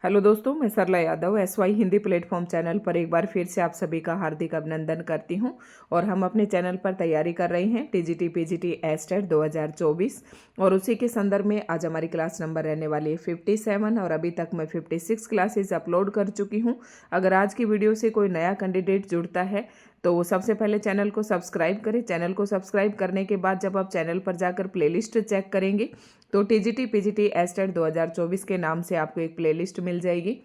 Hello दोस्तों, मैं Sarla Yadav SY Hindi platform channel पर एक बार फिर से आप सभी का हार्दिक अभिनंदन करती हूं। और हम अपने चैनल पर तैयारी कर रहे हैं TGT PGT एस्टेट 2024 और उसी के संदर्भ में आज हमारी क्लास नंबर रहने वाली है 57 और अभी तक मैं 56 क्लासेस अपलोड कर चुकी हूं। अगर आज की वीडियो से कोई नया कैंडिडेट जुड़ता है तो सबसे पहले चैनल को सब्सक्राइब करें। चैनल को सब्सक्राइब करने के बाद जब आप चैनल पर जाकर प्लेलिस्ट चेक करेंगे तो TGT PGT एस्टेट 2024 के नाम से आपको एक प्लेलिस्ट मिल जाएगी।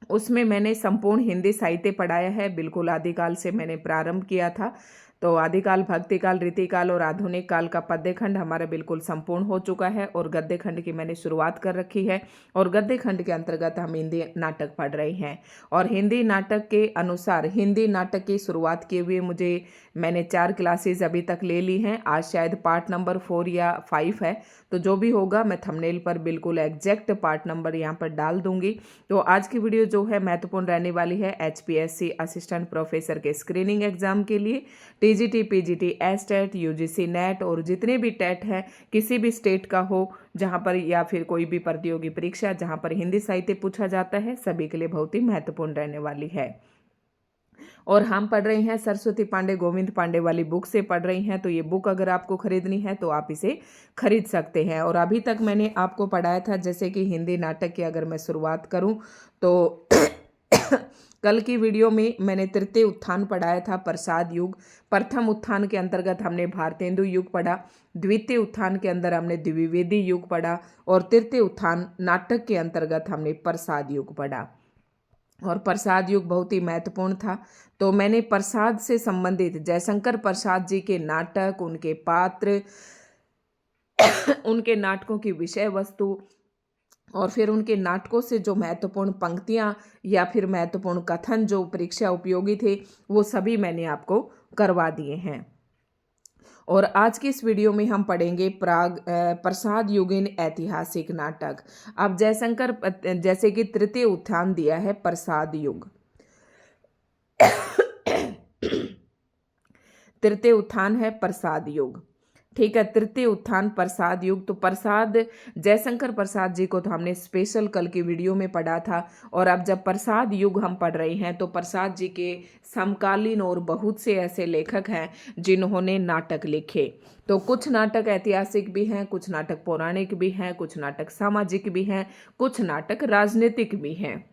उसमें मैंने संपूर्ण हिंदी साहित्य पढ़ाया है। बिल्कुल आदिकाल से मैंने प्रारंभ किया था। तो आदिकाल, भक्तिकाल, रीतिकाल और आधुनिक काल का पद्य खंड हमारा बिल्कुल संपूर्ण हो चुका है और गद्य खंड की मैंने शुरुआत कर रखी है। और गद्य खंड के अंतर्गत हम हिंदी नाटक पढ़ रहे हैं और हिंदी नाटक के अनुसार हिंदी नाटक की शुरुआत किए हुए मैंने 4 क्लासेस अभी तक ले ली हैं। आज शायद पार्ट नंबर 4 या 5 है, तो जो भी होगा मैं थंबनेल पर बिल्कुल एग्जैक्ट पार्ट नंबर यहाँ पर डाल दूंगी। तो आज की वीडियो जो है महत्वपूर्ण रहने वाली है HPSC असिस्टेंट प्रोफेसर के स्क्रीनिंग एग्जाम के लिए। TGT PGT estate, UGC net और जितने भी टेट हैं किसी भी स्टेट का हो जहाँ पर, या फिर कोई भी प्रतियोगी परीक्षा जहाँ पर हिंदी साहित्य पूछा जाता है, सभी के लिए बहुत ही महत्वपूर्ण रहने वाली है। और हम पढ़ रहे हैं सरस्वती पांडे, गोविंद पांडे वाली बुक से पढ़ रही हैं। तो ये बुक अगर आपको खरीदनी है तो आप इसे खरीद सकते हैं। और अभी तक मैंने आपको पढ़ाया था, जैसे कि हिंदी नाटक की अगर मैं शुरुआत करूं तो कल की वीडियो में मैंने तृतीय उत्थान पढ़ाया था, प्रसाद युग। प्रथम उत्थान के अंतर्गत हमने भारतेंदु युग पढ़ा, द्वितीय उत्थान के अंदर हमने द्विवेदी युग पढ़ा और तृतीय उत्थान नाटक के अंतर्गत हमने प्रसाद युग पढ़ा। और प्रसाद युग बहुत ही महत्वपूर्ण था। तो मैंने प्रसाद से संबंधित जयशंकर प्रसाद जी के नाटक, उनके पात्र, उनके नाटकों की विषय वस्तु और फिर उनके नाटकों से जो महत्वपूर्ण पंक्तियां या फिर महत्वपूर्ण कथन जो परीक्षा उपयोगी थे, वो सभी मैंने आपको करवा दिए हैं। और आज की इस वीडियो में हम पढ़ेंगे प्रसाद युगीन ऐतिहासिक नाटक। अब जयशंकर, जैसे कि तृतीय उत्थान दिया है प्रसाद युग, तृतीय उत्थान है प्रसाद युग, ठीक है। तृतीय उत्थान प्रसाद युग। तो प्रसाद, जयशंकर प्रसाद जी को तो हमने स्पेशल कल की वीडियो में पढ़ा था। और अब जब प्रसाद युग हम पढ़ रहे हैं तो प्रसाद जी के समकालीन और बहुत से ऐसे लेखक हैं जिन्होंने नाटक लिखे। तो कुछ नाटक ऐतिहासिक भी हैं, कुछ नाटक पौराणिक भी हैं, कुछ नाटक सामाजिक भी हैं, कुछ नाटक राजनीतिक भी हैं।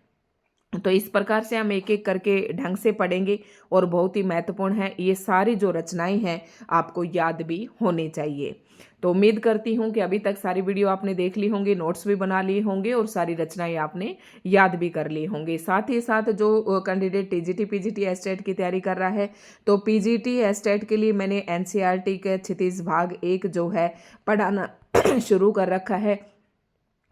तो इस प्रकार से हम एक एक करके ढंग से पढ़ेंगे और बहुत ही महत्वपूर्ण है। ये सारी जो रचनाएं हैं आपको याद भी होनी चाहिए। तो उम्मीद करती हूँ कि अभी तक सारी वीडियो आपने देख ली होंगी, नोट्स भी बना लिए होंगे और सारी रचनाएं आपने याद भी कर ली होंगी। साथ ही साथ जो कैंडिडेट TGT PGT एस्टेट की तैयारी कर रहा है तो PGT एस्टेट के लिए मैंने NCERT के क्षितिज भाग 1 जो है पढ़ाना शुरू कर रखा है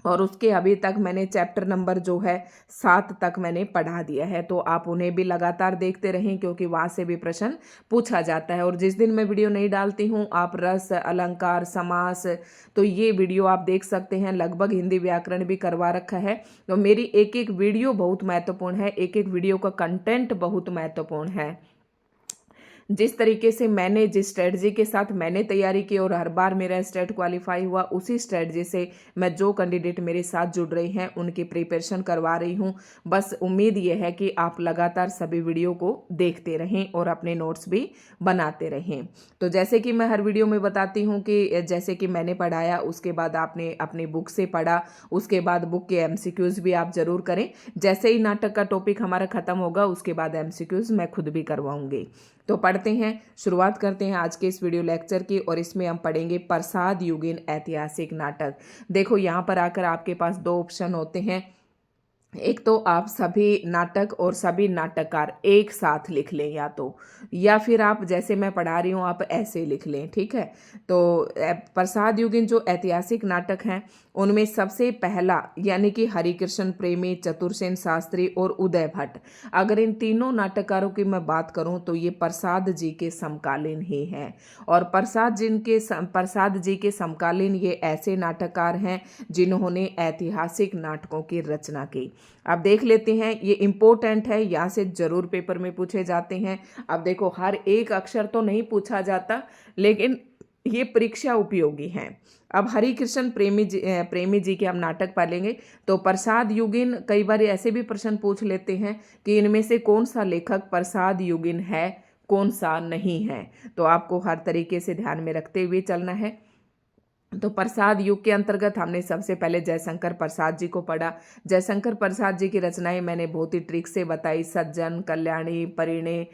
और उसके अभी तक मैंने चैप्टर नंबर जो है 7 तक मैंने पढ़ा दिया है। तो आप उन्हें भी लगातार देखते रहें क्योंकि वहाँ से भी प्रश्न पूछा जाता है। और जिस दिन मैं वीडियो नहीं डालती हूँ, आप रस, अलंकार, समास, तो ये वीडियो आप देख सकते हैं। लगभग हिंदी व्याकरण भी करवा रखा है। तो मेरी एक एक वीडियो बहुत महत्वपूर्ण है, एक एक वीडियो का कंटेंट बहुत महत्वपूर्ण है। जिस तरीके से मैंने, जिस स्ट्रेटजी के साथ मैंने तैयारी की और हर बार मेरा स्टेट क्वालिफाई हुआ, उसी स्ट्रेटजी से मैं जो कैंडिडेट मेरे साथ जुड़ रहे हैं उनकी प्रिपरेशन करवा रही हूं। बस उम्मीद ये है कि आप लगातार सभी वीडियो को देखते रहें और अपने नोट्स भी बनाते रहें। तो जैसे कि मैं हर वीडियो में बताती हूँ कि जैसे कि मैंने पढ़ाया उसके बाद आपने अपनी बुक से पढ़ा, उसके बाद बुक के MCQs भी आप जरूर करें। जैसे ही नाटक का टॉपिक हमारा खत्म होगा उसके बाद MCQs मैं खुद भी करवाऊंगी। तो पढ़ते हैं, शुरुआत करते हैं आज के इस वीडियो लेक्चर की। और इसमें हम पढ़ेंगे प्रसाद युगीन ऐतिहासिक नाटक। देखो यहाँ पर आकर आपके पास 2 ऑप्शन होते हैं। एक तो आप सभी नाटक और सभी नाटककार एक साथ लिख लें, या फिर आप जैसे मैं पढ़ा रही हूँ आप ऐसे लिख लें, ठीक है। तो प्रसाद युगीन जो ऐतिहासिक नाटक हैं उनमें सबसे पहला यानी कि हरिकृष्ण प्रेमी, चतुरसेन शास्त्री और उदय भट्ट, अगर इन तीनों नाटककारों की मैं बात करूं तो ये प्रसाद जी के समकालीन ही हैं। और प्रसाद जी के समकालीन ये ऐसे नाटककार हैं जिन्होंने ऐतिहासिक नाटकों की रचना की। अब देख लेते हैं, ये इम्पोर्टेंट है, यहाँ से जरूर पेपर में पूछे जाते हैं। अब देखो हर एक अक्षर तो नहीं पूछा जाता, लेकिन ये परीक्षा उपयोगी हैं। अब हरिकृष्ण प्रेमी जी के हम नाटक पढ़ेंगे। तो प्रसाद युगिन, कई बार ऐसे भी प्रश्न पूछ लेते हैं कि इनमें से कौन सा लेखक प्रसाद युगिन है, कौन सा नहीं है। तो आपको हर तरीके से ध्यान में रखते हुए चलना है। तो प्रसाद युग के अंतर्गत हमने सबसे पहले जयशंकर प्रसाद जी को पढ़ा। जयशंकर प्रसाद जी की रचनाएं मैंने बहुत ही ट्रिक से बताई। सज्जन, कल्याणी, परिणय।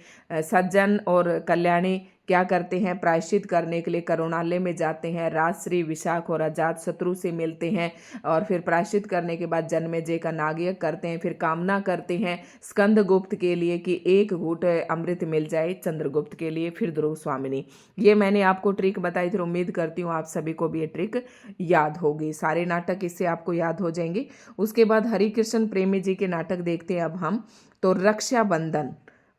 सज्जन और कल्याणी क्या करते हैं, प्रायश्चित करने के लिए करुणालय में जाते हैं। राजश्री, विशाख और अजात शत्रु से मिलते हैं और फिर प्रायश्चित करने के बाद जन्मेजय का नागयज्ञ करते हैं। फिर कामना करते हैं स्कंदगुप्त के लिए कि एक घूंट अमृत मिल जाए चंद्रगुप्त के लिए। फिर ध्रुव स्वामिनी। ये मैंने आपको ट्रिक बताई थी, उम्मीद करती हूँ आप सभी को भी ये ट्रिक याद होगी। सारे नाटक इससे आपको याद हो जाएंगे। उसके बाद हरिकृष्ण प्रेमी जी के नाटक देखते हैं अब हम। तो रक्षाबंधन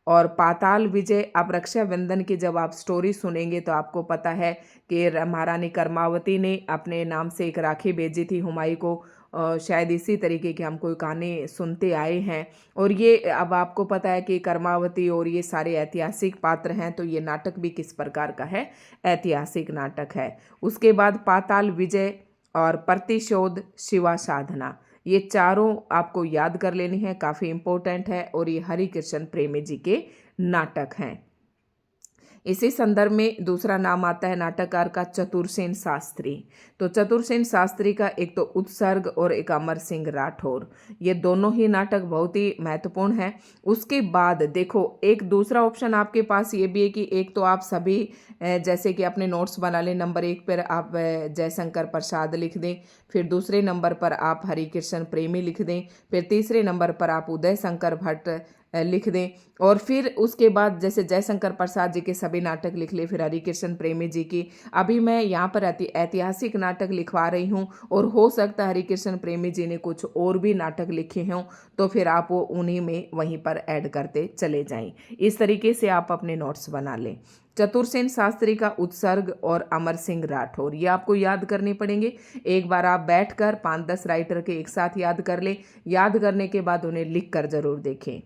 और पाताल विजय। अब रक्षाबंधन की जब आप स्टोरी सुनेंगे तो आपको पता है कि महारानी कर्मावती ने अपने नाम से एक राखी भेजी थी हुमायूं को। शायद इसी तरीके की हम कोई कहानी सुनते आए हैं। और ये अब आपको पता है कि कर्मावती और ये सारे ऐतिहासिक पात्र हैं। तो ये नाटक भी किस प्रकार का है, ऐतिहासिक नाटक है। उसके बाद पाताल विजय और प्रतिशोध, शिवा साधना, ये चारों आपको याद कर लेनी है, काफ़ी इंपॉर्टेंट है। और ये हरिकृष्ण प्रेमी जी के नाटक हैं। इसी संदर्भ में दूसरा नाम आता है नाटककार का चतुरसेन शास्त्री। तो चतुरसेन शास्त्री का एक तो उत्सर्ग और एक अमर सिंह राठौर, ये दोनों ही नाटक बहुत ही महत्वपूर्ण हैं। उसके बाद देखो एक दूसरा ऑप्शन आपके पास ये भी है कि एक तो आप सभी जैसे कि अपने नोट्स बना लें। नंबर 1 पर आप जयशंकर प्रसाद लिख दें, फिर दूसरे नंबर पर आप हरिकृष्ण प्रेमी लिख दें, फिर तीसरे नंबर पर आप उदय शंकर भट्ट लिख दें। और फिर उसके बाद जैसे जयशंकर प्रसाद जी के सभी नाटक लिख ले, फिर हरिकृष्ण प्रेमी जी की। अभी मैं यहाँ पर ऐतिहासिक नाटक लिखवा रही हूँ और हो सकता है हरिकृष्ण प्रेमी जी ने कुछ और भी नाटक लिखे हों, तो फिर आप वो उन्हीं में वहीं पर ऐड करते चले जाएं। इस तरीके से आप अपने नोट्स बना लें। चतुरसेन शास्त्री का उत्सर्ग और अमर सिंह राठौर, ये आपको याद करने पड़ेंगे। एक बार आप बैठकर 5-10 राइटर के एक साथ याद कर लें। याद करने के बाद उन्हें लिख कर जरूर देखें।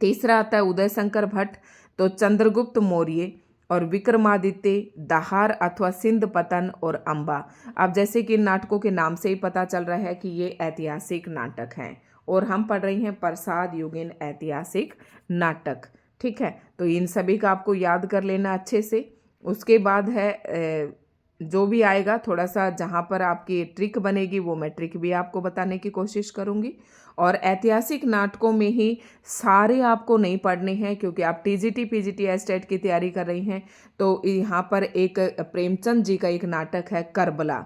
तीसरा आता है उदय शंकर भट्ट। तो चंद्रगुप्त मौर्य और विक्रमादित्य, दाहार अथवा सिंध पतन और अंबा। अब जैसे कि इन नाटकों के नाम से ही पता चल रहा है कि ये ऐतिहासिक नाटक हैं और हम पढ़ रही हैं प्रसाद युगीन ऐतिहासिक नाटक। ठीक है, तो इन सभी का आपको याद कर लेना अच्छे से। उसके बाद है जो भी आएगा थोड़ा सा जहाँ पर आपकी ट्रिक बनेगी वो मैं ट्रिक भी आपको बताने की कोशिश करूँगी। और ऐतिहासिक नाटकों में ही सारे आपको नहीं पढ़ने हैं क्योंकि आप टीजीटी पीजीटी एस्टेट की तैयारी कर रही हैं। तो यहाँ पर एक प्रेमचंद जी का एक नाटक है करबला।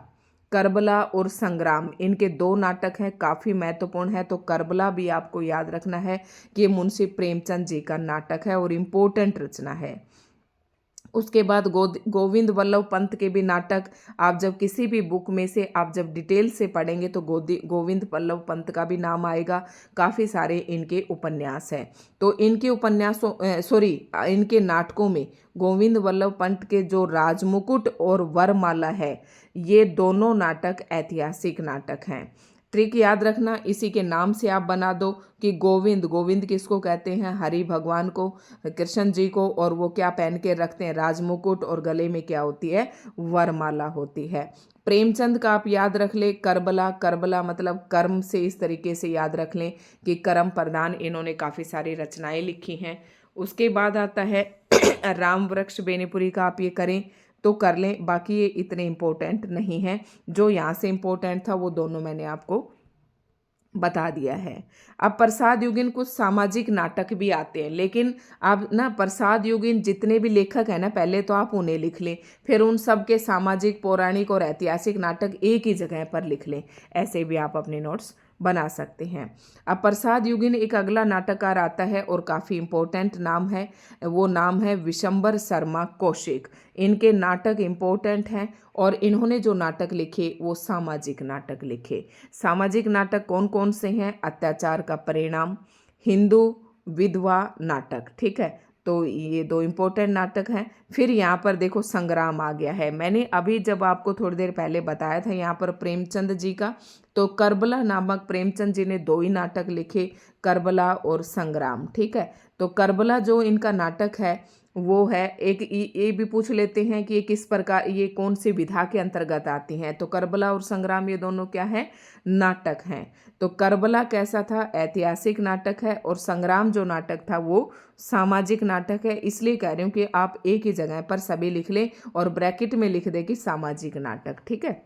करबला और संग्राम, इनके 2 नाटक हैं, काफ़ी महत्वपूर्ण है। तो करबला भी आपको याद रखना है कि ये मुंशी प्रेमचंद जी का नाटक है और इम्पोर्टेंट रचना है। उसके बाद गोविंद वल्लभ पंत के भी नाटक आप जब किसी भी बुक में से आप जब डिटेल से पढ़ेंगे तो गोविंद वल्लभ पंत का भी नाम आएगा। काफ़ी सारे इनके उपन्यास हैं। तो इनके उपन्यासों इनके नाटकों में गोविंद वल्लभ पंत के जो राजमुकुट और वरमाला है, ये दोनों नाटक ऐतिहासिक नाटक हैं। ट्रिक याद रखना, इसी के नाम से आप बना दो कि गोविंद किसको कहते हैं, हरि भगवान को, कृष्ण जी को। और वो क्या पहन के रखते हैं, राजमुकुट, और गले में क्या होती है, वरमाला होती है। प्रेमचंद का आप याद रख ले, करबला मतलब कर्म से इस तरीके से याद रख लें कि कर्म प्रधान इन्होंने काफ़ी सारी रचनाएं लिखी हैं। उसके बाद आता है राम वृक्ष बेनीपुरी का, आप ये करें तो कर लें, बाकी ये इतने इम्पोर्टेंट नहीं हैं। जो यहाँ से इम्पोर्टेंट था वो दोनों मैंने आपको बता दिया है। अब प्रसाद युगीन कुछ सामाजिक नाटक भी आते हैं, लेकिन अब ना प्रसाद युगीन जितने भी लेखक हैं ना, पहले तो आप उन्हें लिख लें, फिर उन सब के सामाजिक, पौराणिक और ऐतिहासिक नाटक एक ही जगह पर लिख लें। ऐसे भी आप अपने नोट्स बना सकते हैं। अब प्रसाद युगीन एक अगला नाटककार आता है और काफ़ी इम्पोर्टेंट नाम है, वो नाम है विशंबर शर्मा कौशिक। इनके नाटक इम्पोर्टेंट हैं और इन्होंने जो नाटक लिखे वो सामाजिक नाटक लिखे। सामाजिक नाटक कौन कौन से हैं, अत्याचार का परिणाम, हिंदू विधवा नाटक। ठीक है, तो ये 2 इम्पोर्टेंट नाटक हैं। फिर यहाँ पर देखो संग्राम आ गया है। मैंने अभी जब आपको थोड़ी देर पहले बताया था यहाँ पर प्रेमचंद जी का, तो करबला नामक प्रेमचंद जी ने 2 ही नाटक लिखे, करबला और संग्राम। ठीक है, तो करबला जो इनका नाटक है वो है एक ये भी पूछ लेते हैं कि ये किस प्रकार, ये कौन सी विधा के अंतर्गत आती हैं। तो करबला और संग्राम ये दोनों क्या है, नाटक हैं। तो करबला कैसा था, ऐतिहासिक नाटक है, और संग्राम जो नाटक था वो सामाजिक नाटक है। इसलिए कह रही हूँ कि आप एक ही जगह पर सभी लिख लें और ब्रैकेट में लिख दें कि सामाजिक नाटक, ठीक है।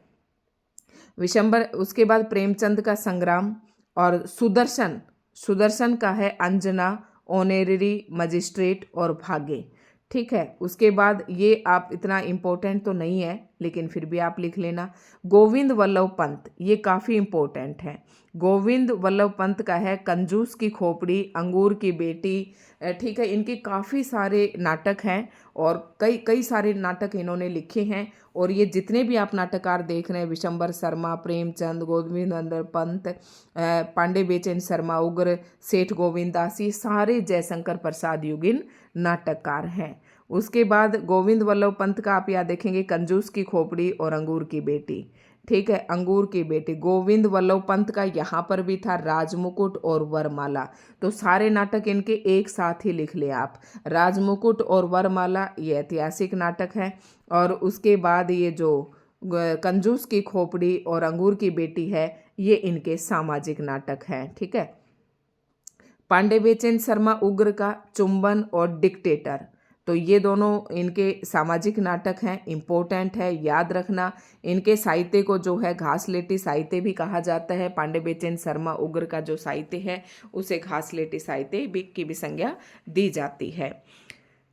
विशंबर, उसके बाद प्रेमचंद का संग्राम, और सुदर्शन, सुदर्शन का है अंजना, ऑनेररी, मजिस्ट्रेट और भाग्य, ठीक है। उसके बाद ये आप इतना इम्पोर्टेंट तो नहीं है लेकिन फिर भी आप लिख लेना। गोविंद वल्लभ पंत, ये काफ़ी इम्पोर्टेंट है। गोविंद वल्लभ पंत का है कंजूस की खोपड़ी, अंगूर की बेटी, ठीक है। इनके काफ़ी सारे नाटक हैं और कई कई सारे नाटक इन्होंने लिखे हैं। और ये जितने भी आप नाटककार देख रहे हैं, विशंबर शर्मा, प्रेमचंद, गोविंद वल्लभ पंत, पांडे बेचैन शर्मा, उग्र, सेठ गोविंदास, ये सारे जयशंकर प्रसाद युगिन नाटककार हैं। उसके बाद गोविंद वल्लभ पंत का आप यहाँ देखेंगे कंजूस की खोपड़ी और अंगूर की बेटी, ठीक है। अंगूर की बेटी गोविंद वल्लभ पंत का यहाँ पर भी था राजमुकुट और वरमाला। तो सारे नाटक इनके एक साथ ही लिख ले आप। राजमुकुट और वरमाला ये ऐतिहासिक नाटक है, और उसके बाद ये जो कंजूस की खोपड़ी और अंगूर की बेटी है ये इनके सामाजिक नाटक हैं, ठीक है। पांडे बेचैन शर्मा उग्र का चुंबन और डिक्टेटर, तो ये दोनों इनके सामाजिक नाटक हैं, इम्पोर्टेंट है, याद रखना। इनके साहित्य को जो है घासलेटी साहित्य भी कहा जाता है। पांडे बेचैन शर्मा उग्र का जो साहित्य है उसे घासलेटी साहित्य की भी संज्ञा दी जाती है।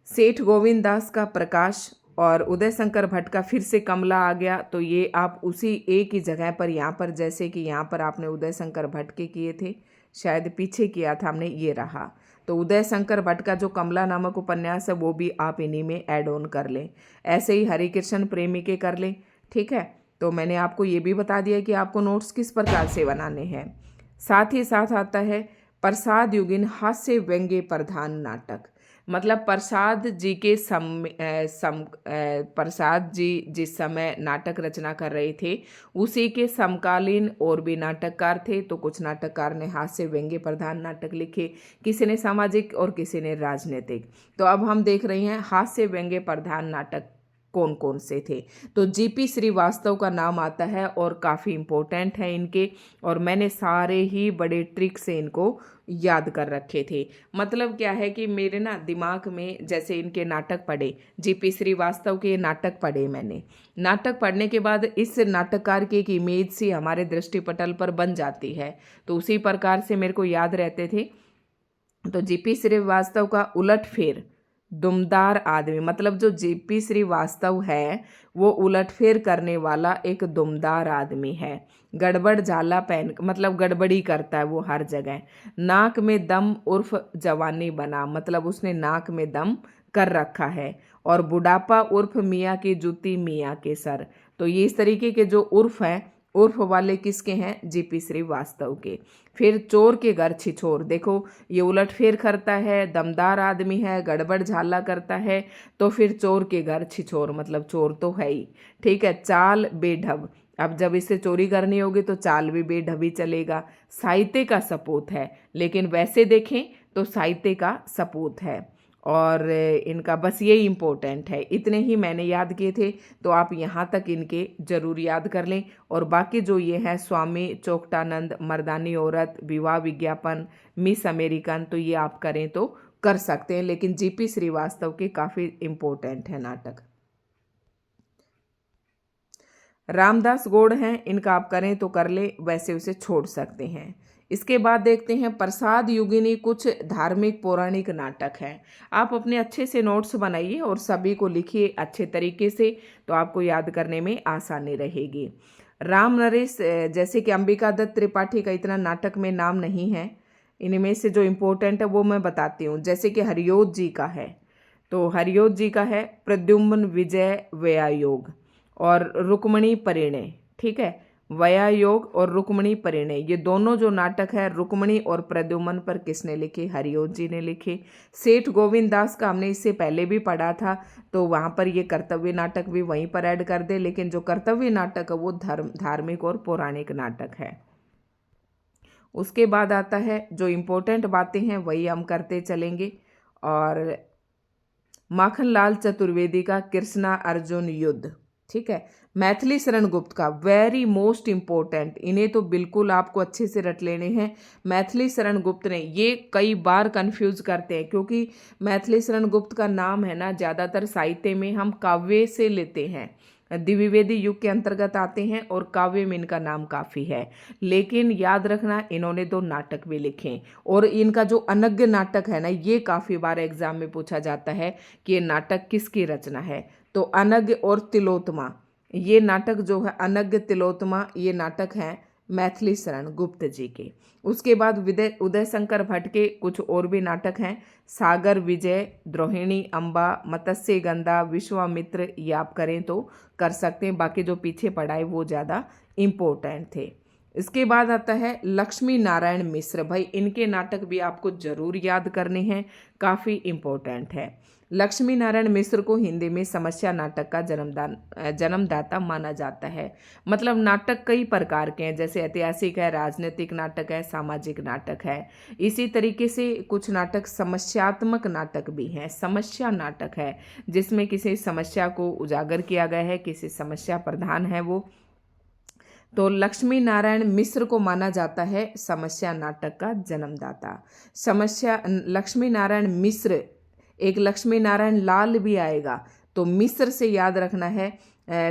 सेठ गोविंद दास का प्रकाश और उदय शंकर भट्ट का फिर से कमला आ गया। तो ये आप उसी एक ही जगह पर, यहाँ पर जैसे कि यहाँ पर आपने उदय शंकर भट्ट के किए थे, शायद पीछे किया था हमने, ये रहा। तो उदय शंकर भट्ट का जो कमला नामक उपन्यास है वो भी आप इन्हीं में ऐड ऑन कर लें। ऐसे ही हरिकृष्ण प्रेमी के कर लें, ठीक है। तो मैंने आपको ये भी बता दिया कि आपको नोट्स किस प्रकार से बनाने हैं। साथ ही साथ आता है प्रसाद युगिन हास्य व्यंग्य प्रधान नाटक। मतलब प्रसाद जी के प्रसाद जी जिस समय नाटक रचना कर रहे थे उसी के समकालीन और भी नाटककार थे। तो कुछ नाटककार ने हास्य व्यंग्य प्रधान नाटक लिखे, किसी ने सामाजिक और किसी ने राजनीतिक। तो अब हम देख रहे हैं हास्य व्यंग्य प्रधान नाटक कौन कौन से थे। तो जीपी श्रीवास्तव का नाम आता है और काफ़ी इम्पोर्टेंट है इनके, और मैंने सारे ही बड़े ट्रिक से इनको याद कर रखे थे। मतलब क्या है कि मेरे ना दिमाग में जैसे इनके नाटक पढ़े, जीपी श्रीवास्तव के नाटक पढ़े मैंने, नाटक पढ़ने के बाद इस नाटककार की एक इमेज सी हमारे दृष्टिपटल पर बन जाती है। तो उसी प्रकार से मेरे को याद रहते थे। तो जीपी श्रीवास्तव का उलटफेर, दुमदार आदमी, मतलब जो जीपी श्रीवास्तव है वो उलटफेर करने वाला एक दुमदार आदमी है। गड़बड़ झाला पहन, मतलब गड़बड़ी करता है वो हर जगह। नाक में दम उर्फ जवानी बना, मतलब उसने नाक में दम कर रखा है। और बुढ़ापा उर्फ मियाँ की जूती मियाँ के सर। तो ये इस तरीके के जो उर्फ हैं, उर्फ वाले किसके हैं, जीपी श्रीवास्तव के। फिर चोर के घर छिछोर, देखो ये उलटफेर करता है, दमदार आदमी है, गड़बड़ झाला करता है, तो फिर चोर के घर छिछोर, मतलब चोर तो है ही, ठीक है। चाल बेढब, अब जब इसे चोरी करनी होगी तो चाल भी बेढबी चलेगा। साहित्य का सपूत है, लेकिन वैसे देखें तो साहित्य का सपूत है। और इनका बस ये इम्पोर्टेंट है, इतने ही मैंने याद किए थे। तो आप यहाँ तक इनके जरूर याद कर लें। और बाकी जो ये हैं स्वामी चोकटानंद, मर्दानी औरत, विवाह विज्ञापन, मिस अमेरिकन, तो ये आप करें तो कर सकते हैं, लेकिन जीपी श्रीवास्तव के काफ़ी इम्पोर्टेंट है नाटक। रामदास गौड़ हैं, इनका आप करें तो कर ले, वैसे उसे छोड़ सकते हैं। इसके बाद देखते हैं प्रसाद युगिनी कुछ धार्मिक पौराणिक नाटक हैं। आप अपने अच्छे से नोट्स बनाइए और सभी को लिखिए अच्छे तरीके से, तो आपको याद करने में आसानी रहेगी। राम नरेश, जैसे कि अंबिका दत्त त्रिपाठी का इतना नाटक में नाम नहीं है, इनमें से जो इम्पोर्टेंट है वो मैं बताती हूँ। जैसे कि हरियोध जी का है, तो हरियोध जी का है प्रद्युम्न विजय व्यायोग और रुक्मणी परिणय, ठीक है। व्यायोग और रुक्मणी परिणय, ये दोनों जो नाटक है रुक्मणी और प्रद्युम्न पर किसने लिखे, हरियोध जी ने लिखे। सेठ गोविंद दास का हमने इससे पहले भी पढ़ा था, तो वहाँ पर ये कर्तव्य नाटक भी वहीं पर ऐड कर दे। लेकिन जो कर्तव्य नाटक है वो धार्मिक और पौराणिक नाटक है। उसके बाद आता है जो इम्पोर्टेंट बातें हैं वही हम करते चलेंगे। और माखनलाल चतुर्वेदी का कृष्णा अर्जुन युद्ध, ठीक है। मैथिली शरण गुप्त का वेरी मोस्ट इंपॉर्टेंट, इन्हें तो बिल्कुल आपको अच्छे से रट लेने हैं। मैथिली शरण गुप्त ने, ये कई बार कंफ्यूज करते हैं क्योंकि मैथिली शरण गुप्त का नाम है ना, ज़्यादातर साहित्य में हम काव्य से लेते हैं, द्विवेदी युग के अंतर्गत आते हैं और काव्य में इनका नाम काफ़ी है। लेकिन याद रखना, इन्होंने 2 नाटक भी लिखे और इनका जो अनग्य नाटक है ना, ये काफ़ी बार एग्जाम में पूछा जाता है कि ये नाटक किसकी रचना है। तो अनग्य और तिलोत्तमा, ये नाटक जो है अनग्य तिलोत्तमा, ये नाटक हैं मैथिली शरण गुप्त जी के। उसके बाद उदय शंकर भट्ट के कुछ और भी नाटक हैं, सागर विजय, द्रोहिणी अम्बा, मत्स्य गंधा, विश्वामित्र, ये आप करें तो कर सकते हैं। बाकी जो पीछे पढ़ा है वो ज़्यादा इम्पोर्टेंट थे। इसके बाद आता है लक्ष्मी नारायण मिश्र। भाई इनके नाटक भी आपको जरूर याद करने हैं, काफ़ी इम्पोर्टेंट है। लक्ष्मी नारायण मिश्र को हिंदी में समस्या नाटक का जन्मदाता माना जाता है। मतलब नाटक कई प्रकार के हैं, जैसे ऐतिहासिक है, राजनीतिक नाटक है, सामाजिक नाटक है। इसी तरीके से कुछ नाटक समस्यात्मक नाटक भी हैं। समस्या नाटक है जिसमें किसी समस्या को उजागर किया गया है, किसी समस्या प्रधान है वो। तो लक्ष्मी नारायण मिश्र को माना जाता है समस्या नाटक का जन्मदाता। लक्ष्मी नारायण मिश्र, एक लक्ष्मी नारायण लाल भी आएगा। तो मिश्र से याद रखना है,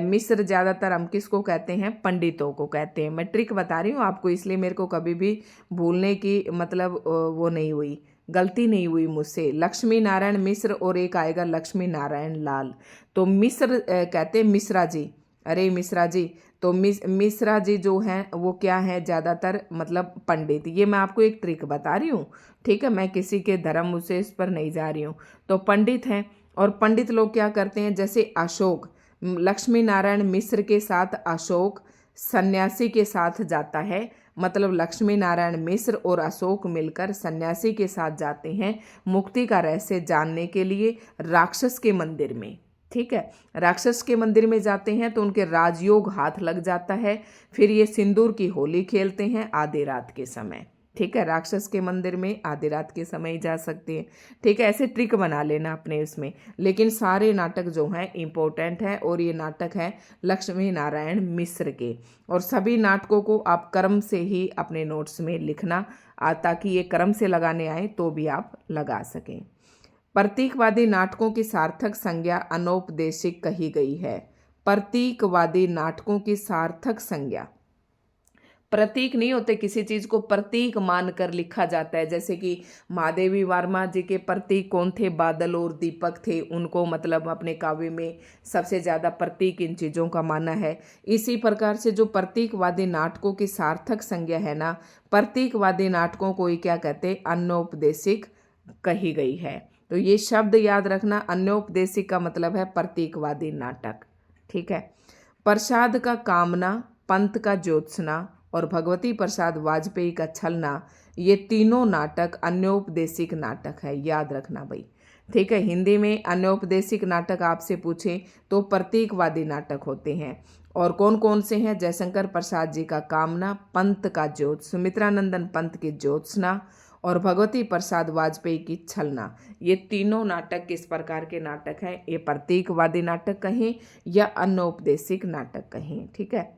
मिश्र ज़्यादातर हम किसको कहते हैं, पंडितों को कहते हैं। मैं ट्रिक बता रही हूँ आपको, इसलिए मेरे को कभी भी भूलने की मतलब वो नहीं हुई, गलती नहीं हुई मुझसे। लक्ष्मी नारायण मिश्र और एक आएगा लक्ष्मी नारायण लाल। तो मिश्र कहते हैं मिश्रा जी, अरे मिश्रा जी। तो मिश्रा जी जो हैं वो क्या है, ज़्यादातर मतलब पंडित। ये मैं आपको एक ट्रिक बता रही हूँ, ठीक है, मैं किसी के धर्म उसे इस पर नहीं जा रही हूँ। तो पंडित हैं, और पंडित लोग क्या करते हैं, जैसे अशोक, लक्ष्मी नारायण मिश्र के साथ अशोक सन्यासी के साथ जाता है। मतलब लक्ष्मी नारायण मिश्र और अशोक मिलकर सन्यासी के साथ जाते हैं मुक्ति का रहस्य जानने के लिए राक्षस के मंदिर में, ठीक है। राक्षस के मंदिर में जाते हैं तो उनके राजयोग हाथ लग जाता है। फिर ये सिंदूर की होली खेलते हैं आधी रात के समय, ठीक है। राक्षस के मंदिर में आधी रात के समय ही जा सकते हैं, ठीक है। ऐसे ट्रिक बना लेना अपने इसमें। लेकिन सारे नाटक जो हैं इम्पोर्टेंट हैं, और ये नाटक हैं लक्ष्मी नारायण मिश्र के। और सभी नाटकों को आप क्रम से ही अपने नोट्स में लिखना, ताकि ये क्रम से लगाने आए तो भी आप लगा सकें। प्रतीकवादी नाटकों की सार्थक संज्ञा अनौपदेशिक कही गई है। प्रतीकवादी नाटकों की सार्थक संज्ञा, प्रतीक नहीं होते, किसी चीज को प्रतीक मानकर लिखा जाता है। जैसे कि महादेवी वर्मा जी के प्रतीक कौन थे, बादल और दीपक थे। उनको मतलब अपने काव्य में सबसे ज्यादा प्रतीक इन चीजों का माना है। इसी प्रकार से जो प्रतीकवादी नाटकों की सार्थक संज्ञा है ना, प्रतीकवादी नाटकों को ही क्या कहते, अनौपदेशिक कही गई है। तो ये शब्द याद रखना, अनौपदेशिक का मतलब है प्रतीकवादी नाटक, ठीक है। प्रसाद का कामना, पंत का ज्योत्सना और भगवती प्रसाद वाजपेयी का छलना, ये तीनों नाटक अनौपदेशिक नाटक है, याद रखना भाई, ठीक है। हिंदी में अनौपदेशिक नाटक आपसे पूछे तो प्रतीकवादी नाटक होते हैं। और कौन कौन से हैं, जयशंकर प्रसाद जी का कामना, पंत का ज्योत्स, सुमित्रानंदन पंत की ज्योत्सना और भगवती प्रसाद वाजपेयी की छलना। ये तीनों नाटक किस प्रकार के नाटक हैं, ये प्रतीकवादी नाटक कहें या अनौपदेशिक नाटक कहें, ठीक है।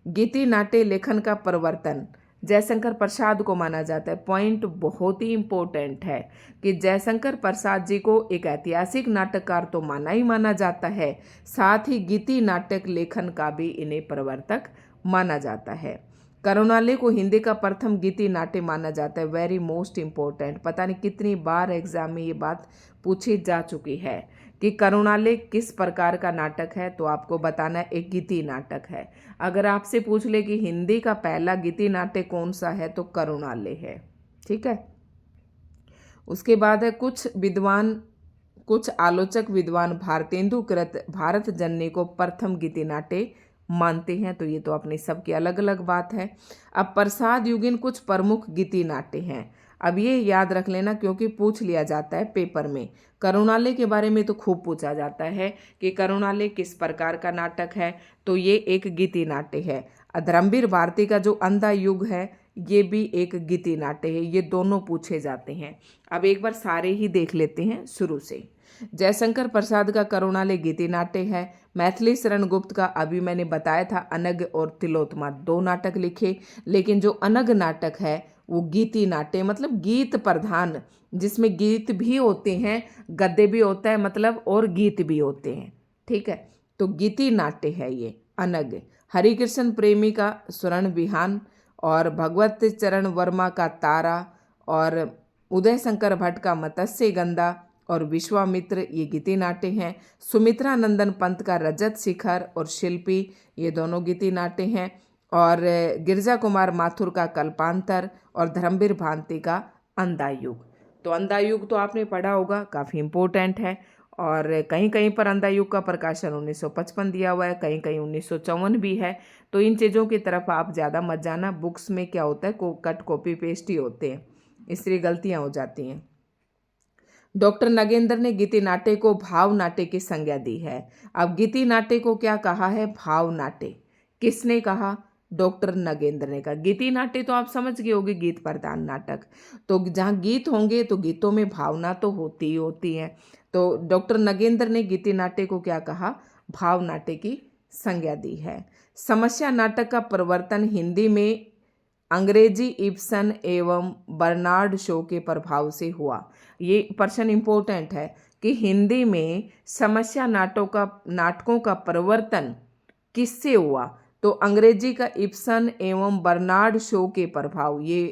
गीति नाट्य लेखन का परिवर्तन जयशंकर प्रसाद को माना जाता है। पॉइंट बहुत ही इंपॉर्टेंट है कि जयशंकर प्रसाद जी को एक ऐतिहासिक नाटककार तो माना ही माना जाता है, साथ ही गीति नाटक लेखन का भी इन्हें प्रवर्तक माना जाता है। करुणालय को हिंदी का प्रथम गीति नाट्य माना जाता है। वेरी मोस्ट इम्पोर्टेंट, पता नहीं कितनी बार एग्जाम में ये बात पूछी जा चुकी है कि करुणालय किस प्रकार का नाटक है, तो आपको बताना एक गीति नाटक है। अगर आपसे पूछ ले कि हिंदी का पहला गीति नाट्य कौन सा है, तो करुणालय है, ठीक है। उसके बाद है कुछ आलोचक विद्वान भारतेंदु कृत भारत जननी को प्रथम गीति नाट्य मानते हैं। तो ये तो अपनी सबकी अलग अलग बात है। अब प्रसाद युगीन कुछ प्रमुख गीति नाट्य हैं। अब ये याद रख लेना क्योंकि पूछ लिया जाता है पेपर में। करुणालय के बारे में तो खूब पूछा जाता है कि करुणालय किस प्रकार का नाटक है, तो ये एक गीति नाट्य है। धर्मवीर भारती का जो अंधा युग है, ये भी एक गीति नाट्य है। ये दोनों पूछे जाते हैं। अब एक बार सारे ही देख लेते हैं शुरू से। जयशंकर प्रसाद का करुणालय गीति नाट्य है। मैथिली शरण गुप्त का अभी मैंने बताया था अनग और तिलोत्तमा 2 नाटक लिखे, लेकिन जो अनग नाटक है वो गीति नाट्य मतलब गीत प्रधान, जिसमें गीत भी होते हैं, गद्य भी होता है मतलब और गीत भी होते हैं। ठीक है, तो गीति नाट्य है ये अनग। हरिकृष्ण प्रेमी का स्वर्ण विहान और भगवत चरण वर्मा का तारा और उदय शंकर भट्ट का मत्स्य गंधा और विश्वामित्र ये गीति नाट्य हैं। सुमित्रा नंदन पंत का रजत शिखर और शिल्पी ये दोनों गीति नाट्य हैं। और गिरजा कुमार माथुर का कल्पांतर और धर्मवीर भांति का अंधायुग। तो अंधायुग तो आपने पढ़ा होगा, काफ़ी इम्पोर्टेंट है। और कहीं कहीं पर अंधायुग का प्रकाशन 1955 दिया हुआ है, कहीं कहीं 1954 भी है। तो इन चीज़ों की तरफ आप ज़्यादा मत जाना, बुक्स में क्या होता है कट कॉपी पेस्ट ही होते हैं, इसलिए गलतियाँ हो जाती हैं। डॉक्टर नगेंद्र ने गीति नाट्य को भाव नाट्य की संज्ञा दी है। अब गीति नाट्य को क्या कहा है? भाव नाट्य। किसने कहा? डॉक्टर नगेंद्र ने कहा। गीति नाट्य तो आप समझ गए होंगे, गीत प्रधान नाटक। तो जहाँ गीत होंगे तो गीतों में भावना तो होती ही होती है। तो डॉक्टर नगेंद्र ने गीति नाट्य को क्या कहा? भाव नाट्य की संज्ञा दी है। समस्या नाटक का प्रवर्तन हिंदी में अंग्रेजी इब्सन एवं बर्नार्ड शो के प्रभाव से हुआ। ये प्रश्न इम्पोर्टेंट है कि हिंदी में समस्या नाटकों का प्रवर्तन किससे हुआ? तो अंग्रेजी का इब्सन एवं बर्नार्ड शो के प्रभाव, ये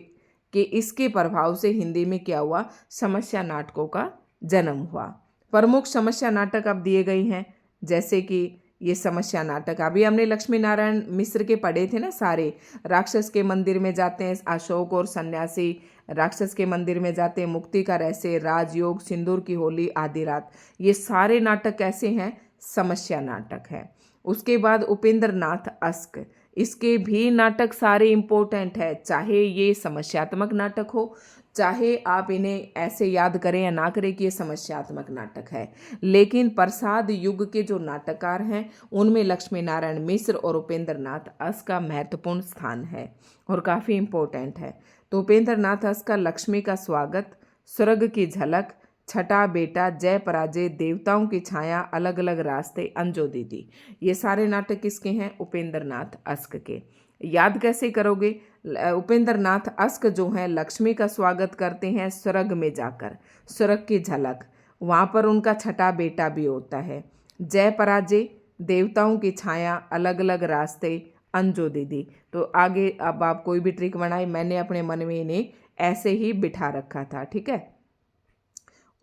कि इसके प्रभाव से हिंदी में क्या हुआ? समस्या नाटकों का जन्म हुआ। प्रमुख समस्या नाटक अब दिए गए हैं, जैसे कि ये समस्या नाटक अभी हमने लक्ष्मी नारायण मिश्र के पढ़े थे ना सारे। राक्षस के मंदिर में जाते हैं अशोक और सन्यासी, राक्षस के मंदिर में जाते हैं, मुक्ति का रहस्य, राजयोग, सिंदूर की होली, आधी रात, ये सारे नाटक कैसे हैं? समस्या नाटक है। उसके बाद उपेंद्र नाथ अस्क, इसके भी नाटक सारे इम्पोर्टेंट है, चाहे ये समस्यात्मक नाटक हो, चाहे आप इन्हें ऐसे याद करें या ना करें कि ये समस्यात्मक नाटक है। लेकिन प्रसाद युग के जो नाटककार हैं उनमें लक्ष्मी नारायण मिश्र और उपेंद्र नाथ अस्क का महत्वपूर्ण स्थान है और काफ़ी इम्पोर्टेंट है। तो उपेंद्र नाथ अस्क का लक्ष्मी का स्वागत, स्वर्ग की झलक, छठा बेटा, जय पराजय, देवताओं की छाया, अलग अलग रास्ते, अंजो दीदी, ये सारे नाटक किसके हैं? उपेंद्र नाथ अस्क के। याद कैसे करोगे? उपेंद्र नाथ अस्क जो हैं लक्ष्मी का स्वागत करते हैं स्वर्ग में जाकर, स्वर्ग की झलक, वहाँ पर उनका छठा बेटा भी होता है। जय पराजय, देवताओं की छाया, अलग अलग रास्ते, अंजो दीदी। तो आगे अब आप कोई भी ट्रिक बनाए, मैंने अपने मन में इन्हें ऐसे ही बिठा रखा था। ठीक है,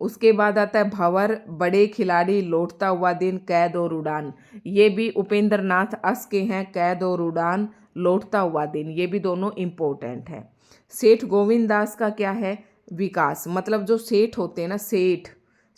उसके बाद आता है भंवर, बड़े खिलाड़ी, लौटता हुआ दिन, कैद और उड़ान, ये भी उपेंद्र नाथ अस्क के हैं। कैद और उड़ान, लौटता हुआ दिन, ये भी दोनों इम्पोर्टेंट है। सेठ गोविंद दास का क्या है? विकास, मतलब जो सेठ होते हैं ना,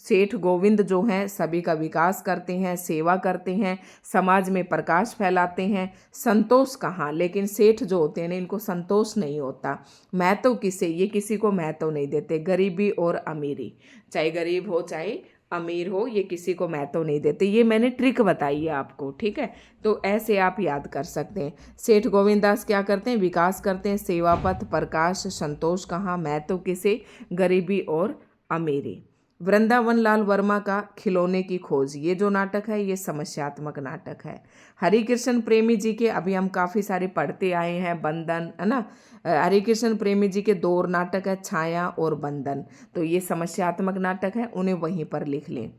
सेठ गोविंद जो हैं सभी का विकास करते हैं, सेवा करते हैं, समाज में प्रकाश फैलाते हैं। संतोष कहाँ? लेकिन सेठ जो होते हैं ना इनको संतोष नहीं होता। महत्व किसे? ये किसी को महत्व नहीं देते। गरीबी और अमीरी, चाहे गरीब हो चाहे अमीर हो, ये किसी को महत्व नहीं देते। ये मैंने ट्रिक बताई है आपको। ठीक है, तो ऐसे आप याद कर सकते हैं। सेठ गोविंद दास क्या करते हैं? विकास करते हैं, सेवा पथ, प्रकाश, संतोष कहाँ, महत्व किसे? गरीबी और अमीरी। वृंदावन लाल वर्मा का खिलौने की खोज, ये जो नाटक है ये समस्यात्मक नाटक है। हरिकृष्ण प्रेमी जी के अभी हम काफ़ी सारे पढ़ते आए हैं, बंधन है ना। हरिकृष्ण प्रेमी जी के 2 नाटक है, छाया और बंधन, तो ये समस्यात्मक नाटक है, उन्हें वहीं पर लिख लें।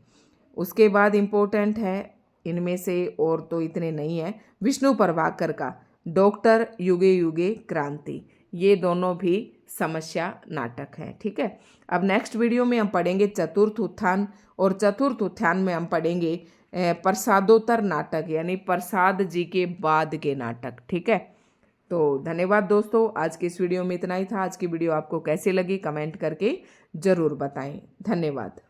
उसके बाद इम्पोर्टेंट है इनमें से, और तो इतने नहीं है, विष्णु प्रभाकर का डॉक्टर युगे युगे क्रांति, ये दोनों भी समस्या नाटक है। ठीक है, अब नेक्स्ट वीडियो में हम पढ़ेंगे चतुर्थ उत्थान, और चतुर्थ उत्थान में हम पढ़ेंगे प्रसादोत्तर नाटक, यानी प्रसाद जी के बाद के नाटक। ठीक है, तो धन्यवाद दोस्तों, आज की इस वीडियो में इतना ही था। आज की वीडियो आपको कैसी लगी कमेंट करके ज़रूर बताएं। धन्यवाद।